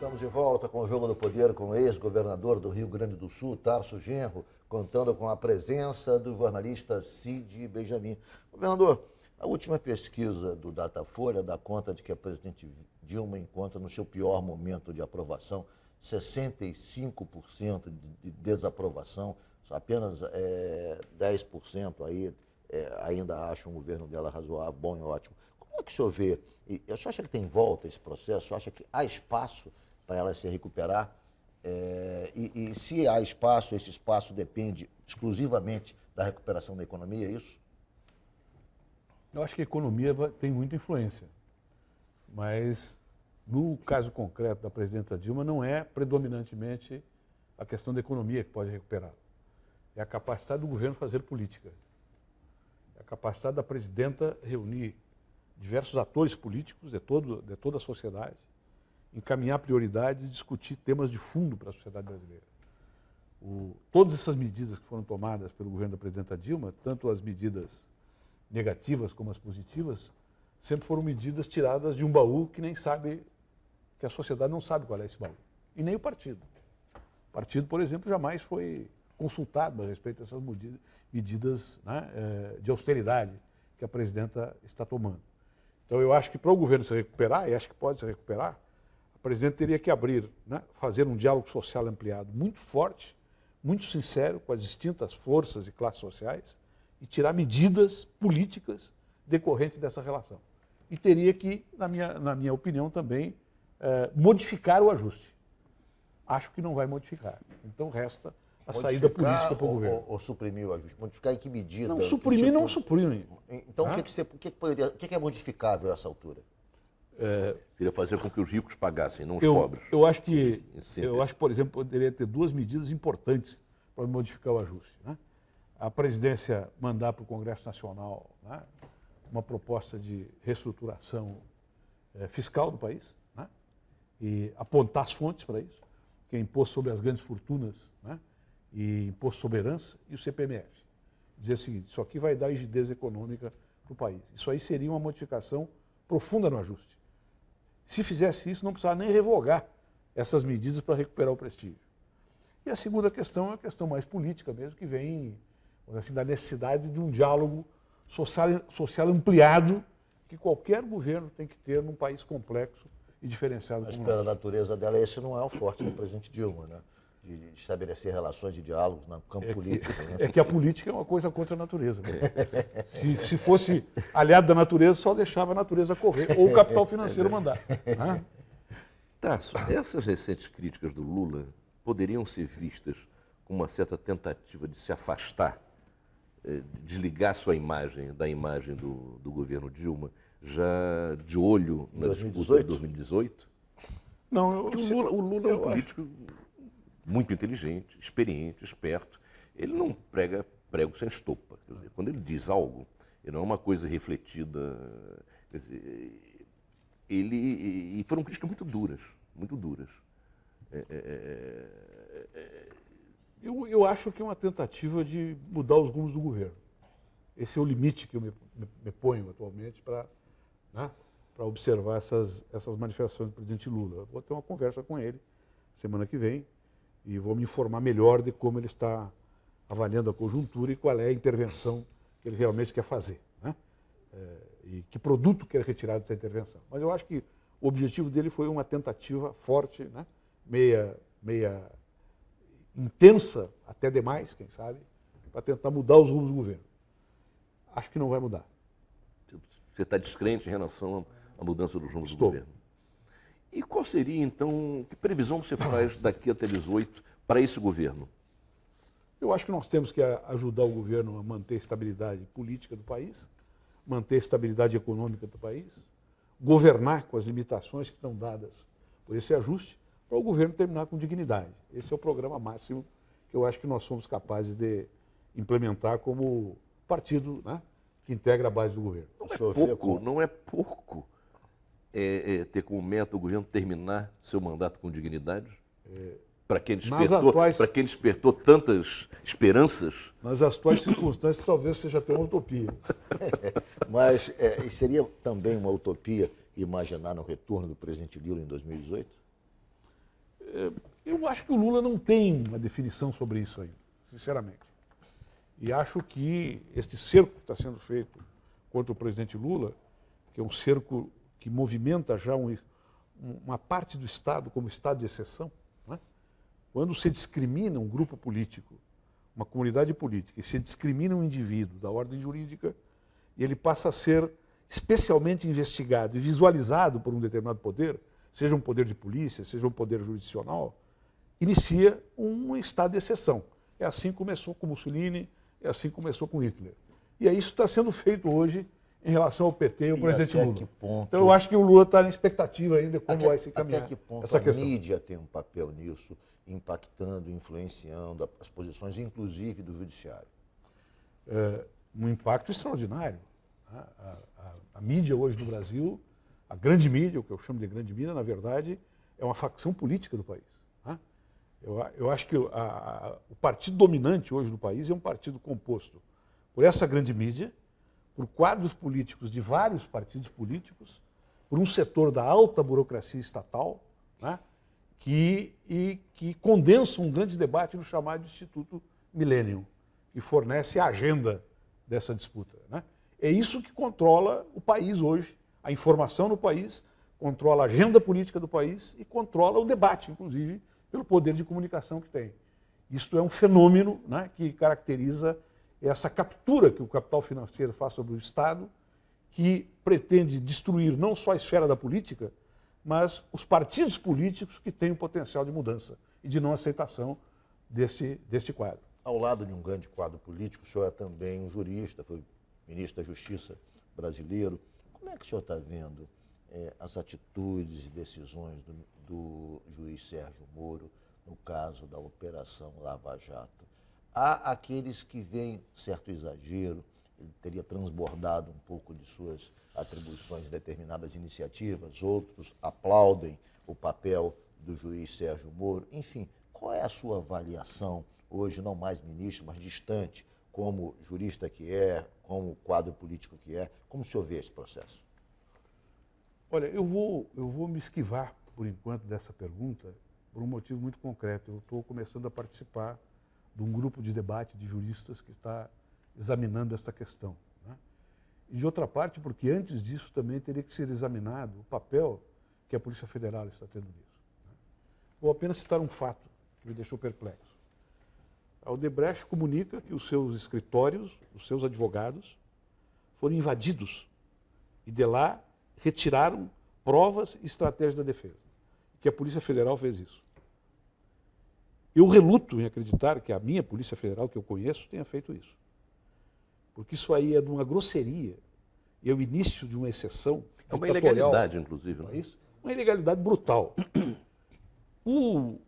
Estamos de volta com o Jogo do Poder com o ex-governador do Rio Grande do Sul, Tarso Genro, contando com a presença do jornalista Cid Benjamin. Governador, a última pesquisa do Datafolha dá conta de que a presidente Dilma encontra no seu pior momento de aprovação 65% de desaprovação, apenas 10% aí ainda acham o governo dela razoável, bom e ótimo. Como é que o senhor vê? O senhor acha que tem volta esse processo? O senhor acha que há espaço para ela se recuperar? E se há espaço, esse espaço depende exclusivamente da recuperação da economia, é isso? Eu acho que a economia tem muita influência, mas no caso concreto da presidenta Dilma não é predominantemente a questão da economia que pode recuperar. É a capacidade do governo fazer política. É a capacidade da presidenta reunir diversos atores políticos de toda a sociedade, encaminhar prioridades e discutir temas de fundo para a sociedade brasileira. Todas essas medidas que foram tomadas pelo governo da presidenta Dilma, tanto as medidas negativas como as positivas, sempre foram medidas tiradas de um baú que nem sabe, que a sociedade não sabe qual é esse baú. E nem o partido. O partido, por exemplo, jamais foi consultado a respeito dessas medidas, né, de austeridade que a presidenta está tomando. Então eu acho que para o governo se recuperar, e acho que pode se recuperar, a presidenta teria que abrir, né, fazer um diálogo social ampliado muito forte, muito sincero com as distintas forças e classes sociais e tirar medidas políticas decorrentes dessa relação. E teria que, na minha opinião também, modificar o ajuste. Acho que não vai modificar. Então resta a saída política para o governo. Ou suprimir o ajuste? Modificar em que medida? Não, suprimir não suprime. Então o que é modificável a essa altura? Queria fazer com que os ricos pagassem, não os pobres. Eu acho que, por exemplo, poderia ter duas medidas importantes para modificar o ajuste, né? A presidência mandar para o Congresso Nacional, né, uma proposta de reestruturação fiscal do país, né, e apontar as fontes para isso, que é imposto sobre as grandes fortunas, né, e imposto sobre herança e o CPMF. Dizer o seguinte, isso aqui vai dar rigidez econômica para o país. Isso aí seria uma modificação profunda no ajuste. Se fizesse isso, não precisava nem revogar essas medidas para recuperar o prestígio. E a segunda questão é a questão mais política mesmo, que vem assim, da necessidade de um diálogo social ampliado que qualquer governo tem que ter num país complexo e diferenciado como o nosso. Mas pela natureza dela, esse não é o forte do presidente Dilma, né? De estabelecer relações de diálogos no campo político. Né? É que a política é uma coisa contra a natureza. Se fosse aliado da natureza, só deixava a natureza correr, ou o capital financeiro mandar. Né? Tasso, essas recentes críticas do Lula poderiam ser vistas como uma certa tentativa de se afastar, desligar sua imagem da imagem do governo Dilma, já de olho na disputa de 2018? Não, o Lula é um político muito inteligente, experiente, esperto. Ele não prega prego sem estopa. Quer dizer, quando ele diz algo, ele não é uma coisa refletida. Quer dizer, e foram críticas muito duras, muito duras. Eu acho que é uma tentativa de mudar os rumos do governo. Esse é o limite que eu me ponho atualmente para, né, para observar essas manifestações do presidente Lula. Eu vou ter uma conversa com ele semana que vem e vou me informar melhor de como ele está avaliando a conjuntura e qual é a intervenção que ele realmente quer fazer, né? E que produto quer retirar dessa intervenção. Mas eu acho que o objetivo dele foi uma tentativa forte, né, meia intensa, até demais, quem sabe, para tentar mudar os rumos do governo. Acho que não vai mudar. Você está descrente em relação à mudança dos rumos do Estou. governo. E qual seria, então, que previsão você faz daqui até 2018 para esse governo? Eu acho que nós temos que ajudar o governo a manter a estabilidade política do país, manter a estabilidade econômica do país, governar com as limitações que estão dadas por esse ajuste, para o governo terminar com dignidade. Esse é o programa máximo que eu acho que nós somos capazes de implementar como partido, né, que integra a base do governo. Não é pouco ter como meta o governo terminar seu mandato com dignidade? Para quem despertou tantas esperanças? Nas atuais circunstâncias, talvez seja até uma utopia. Mas seria também uma utopia imaginar no retorno do presidente Lula em 2018? Eu acho que o Lula não tem uma definição sobre isso ainda, sinceramente. E acho que este cerco que está sendo feito contra o presidente Lula, que é um cerco que movimenta já uma parte do Estado como Estado de exceção, né? Quando se discrimina um grupo político, uma comunidade política, e se discrimina um indivíduo da ordem jurídica, e ele passa a ser especialmente investigado e visualizado por um determinado poder, seja um poder de polícia, seja um poder jurisdicional, inicia um estado de exceção. É assim que começou com Mussolini, é assim que começou com Hitler. E isso está sendo feito hoje em relação ao PT e ao presidente Lula. Então eu acho que o Lula está na expectativa ainda de como vai se caminhar até que ponto essa a questão. mídia tem um papel nisso, impactando, influenciando as posições, inclusive, do judiciário? Um impacto extraordinário. A mídia hoje no Brasil, a grande mídia, o que eu chamo de grande mídia, na verdade, é uma facção política do país. Eu acho que o partido dominante hoje no país é um partido composto por essa grande mídia, por quadros políticos de vários partidos políticos, por um setor da alta burocracia estatal, né, que condensa um grande debate no chamado Instituto Millennium, que fornece a agenda dessa disputa, né? É isso que controla o país hoje, a informação no país, controla a agenda política do país e controla o debate, inclusive, pelo poder de comunicação que tem. Isto é um fenômeno, né, que caracteriza essa captura que o capital financeiro faz sobre o Estado, que pretende destruir não só a esfera da política, mas os partidos políticos que têm o potencial de mudança e de não aceitação deste quadro. Ao lado de um grande quadro político, o senhor é também um jurista, foi ministro da Justiça brasileiro. Como é que o senhor está vendo as atitudes e decisões do juiz Sérgio Moro no caso da Operação Lava Jato? Há aqueles que veem certo exagero, ele teria transbordado um pouco de suas atribuições em determinadas iniciativas, outros aplaudem o papel do juiz Sérgio Moro. Enfim, qual é a sua avaliação, hoje não mais ministro, mas distante, como jurista que é, como quadro político que é? Como o senhor vê esse processo? Olha, eu vou me esquivar, por enquanto, dessa pergunta, por um motivo muito concreto. Eu estou começando a participar de um grupo de debate de juristas que está examinando esta questão, né? E de outra parte, porque antes disso também teria que ser examinado o papel que a Polícia Federal está tendo nisso, né? Vou apenas citar um fato que me deixou perplexo. A Odebrecht comunica que os seus escritórios, os seus advogados, foram invadidos e de lá retiraram provas e estratégias da defesa. Que a Polícia Federal fez isso. Eu reluto em acreditar que a minha Polícia Federal, que eu conheço, tenha feito isso. Porque isso aí é de uma grosseria e é o início de uma exceção. É uma ilegalidade, inclusive. Não é isso? Uma ilegalidade brutal. O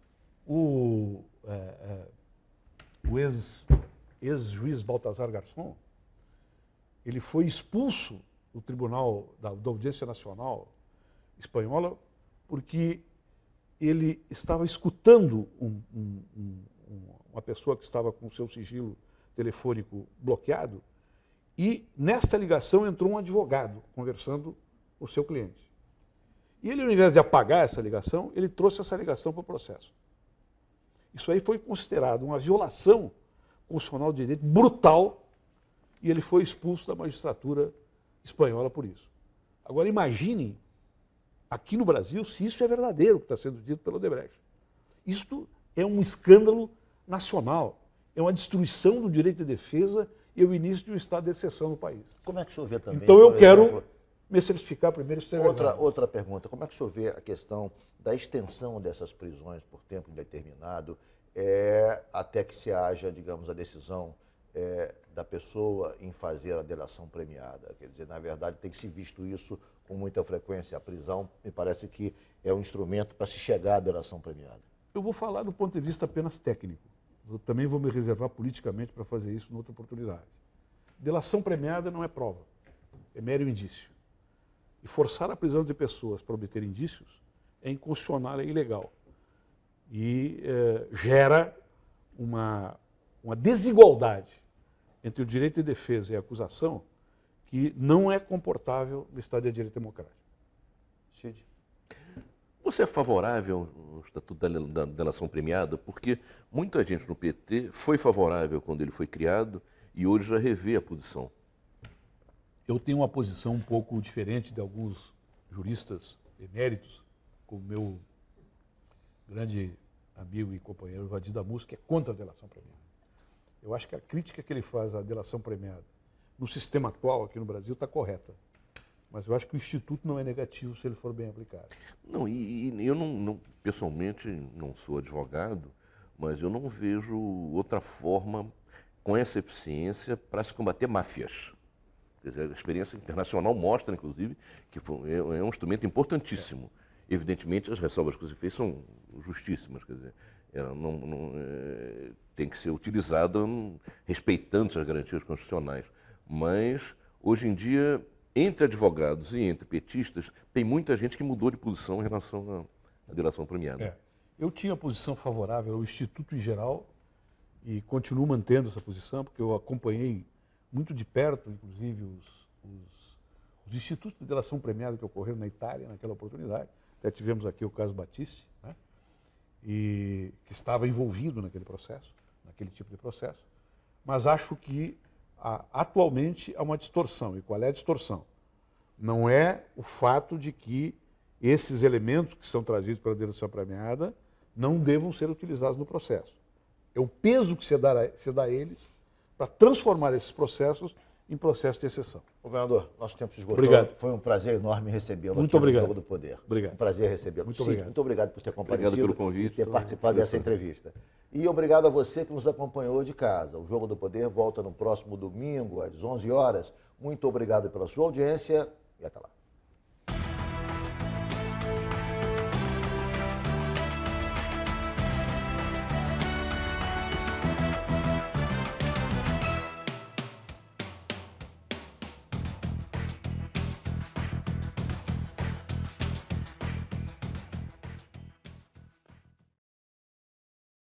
ex-juiz Baltazar Garçom, ele foi expulso do Tribunal da Audiência Nacional Espanhola porque ele estava escutando uma pessoa que estava com o seu sigilo telefônico bloqueado e nesta ligação entrou um advogado conversando com o seu cliente. E ele, ao invés de apagar essa ligação, ele trouxe essa ligação para o processo. Isso aí foi considerado uma violação constitucional de direito brutal e ele foi expulso da magistratura espanhola por isso. Agora imaginem aqui no Brasil se isso é verdadeiro, o que está sendo dito pelo Odebrecht. Isto é um escândalo nacional, é uma destruição do direito de defesa e é o início de um estado de exceção no país. Como é que o senhor vê também, então eu por quero exemplo, me certificar primeiro se é verdade. outra pergunta, como é que o senhor vê a questão da extensão dessas prisões por tempo indeterminado até que se haja, digamos, a decisão da pessoa em fazer a delação premiada? Quer dizer, na verdade, tem que se visto isso com muita frequência. A prisão, me parece que é um instrumento para se chegar à delação premiada. Eu vou falar do ponto de vista apenas técnico. Eu também vou me reservar politicamente para fazer isso em outra oportunidade. Delação premiada não é prova, é mero indício. E forçar a prisão de pessoas para obter indícios é inconstitucional, é ilegal. E gera uma desigualdade entre o direito de defesa e a acusação que não é comportável no Estado de Direito Democrático. Cid? Você é favorável ao Estatuto da Delação Premiada? Porque muita gente no PT foi favorável quando ele foi criado e hoje já revê a posição. Eu tenho uma posição um pouco diferente de alguns juristas eméritos, como meu grande amigo e companheiro Vadir Damus, que é contra a delação premiada. Eu acho que a crítica que ele faz à delação premiada no sistema atual aqui no Brasil está correta. Mas eu acho que o Instituto não é negativo se ele for bem aplicado. Não, e eu pessoalmente não sou advogado, mas eu não vejo outra forma com essa eficiência para se combater máfias. Quer dizer, a experiência internacional mostra, inclusive, que é um instrumento importantíssimo. Evidentemente, as ressalvas que você fez são justíssimas, quer dizer, ela tem que ser utilizada respeitando as garantias constitucionais. Mas, hoje em dia, entre advogados e entre petistas, tem muita gente que mudou de posição em relação à delação premiada. Eu tinha posição favorável ao Instituto em geral e continuo mantendo essa posição, porque eu acompanhei muito de perto, inclusive, os institutos de delação premiada que ocorreram na Itália naquela oportunidade. Até tivemos aqui o caso Battisti, né? E que estava envolvido naquele processo, naquele tipo de processo. Mas acho que atualmente há uma distorção. E qual é a distorção? Não é o fato de que esses elementos que são trazidos pela delação premiada não devam ser utilizados no processo. É o peso que se dá a eles para transformar esses processos em processos de exceção. Governador, nosso tempo se esgotou. Obrigado. Foi um prazer enorme recebê-lo Muito aqui obrigado. no Jogo do Poder. Obrigado. Um prazer recebê-lo. Muito Cid, obrigado. muito obrigado por ter comparecido Obrigado pelo convite. e ter participado dessa entrevista. E obrigado a você que nos acompanhou de casa. O Jogo do Poder volta no próximo domingo, às 11 horas. Muito obrigado pela sua audiência e até lá.